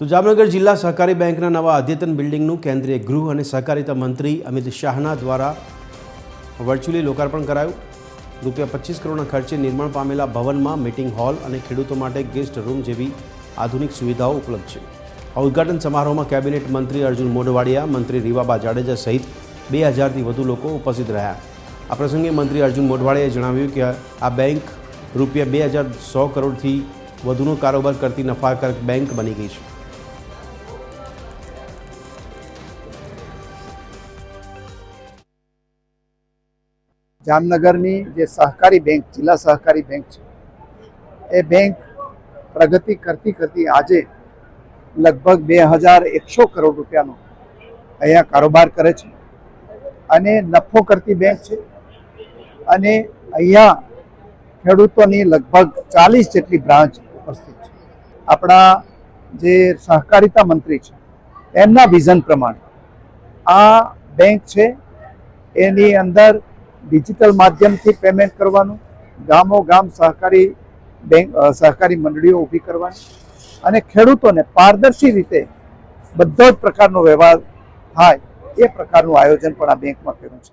તો જામનગર જિલ્લા સહકારી બેંકના નવા અદ્યતન બિલ્ડિંગનું કેન્દ્રીય ગૃહ અને સહકારિતા મંત્રી અમિત શાહના દ્વારા વર્ચ્યુઅલી લોકાર્પણ કરાયું। ₹25 કરોડના ખર્ચે નિર્માણ પામેલા ભવનમાં મીટિંગ હોલ અને ખેડૂતો માટે ગેસ્ટ રૂમ જેવી આધુનિક સુવિધાઓ ઉપલબ્ધ છે। આ ઉદ્ઘાટન સમારોહમાં કેબિનેટ મંત્રી અર્જુન મોઢવાડિયા, મંત્રી રીવાબા જાડેજા સહિત 2000થી વધુ લોકો ઉપસ્થિત રહ્યા। આ પ્રસંગે મંત્રી અર્જુન મોઢવાડિયાએ જણાવ્યું કે આ બેંક ₹2100 કરોડથી વધુનો કારોબાર કરતી નફાકારક બેંક બની ગઈ છે। જામનગરની જે સહકારી બેંક, જિલ્લા સહકારી બેંક છે, એ બેંક પ્રગતિ કરતી આજે લગભગ 2100 કરોડ રૂપિયાનો અહીંયા કારોબાર કરે છે અને નફો કરતી બેંક છે અને અહીંયા ખેડૂતોની લગભગ 40 જેટલી બ્રાન્ચ ઉપસ્થિત છે। આપણા જે સહકારિતા મંત્રી છે એમના વિઝન પ્રમાણે આ બેંક છે એની અંદર ડિજિટલ માધ્યમથી પેમેન્ટ કરવાનું, ગામો ગામ સહકારી બેંક સહકારી મંડળીઓ ઊભી કરવાની અને ખેડૂતોને પારદર્શી રીતે બધો જ પ્રકારનો વ્યવહાર થાય એ પ્રકારનું આયોજન પણ આ બેંકમાં કર્યું છે।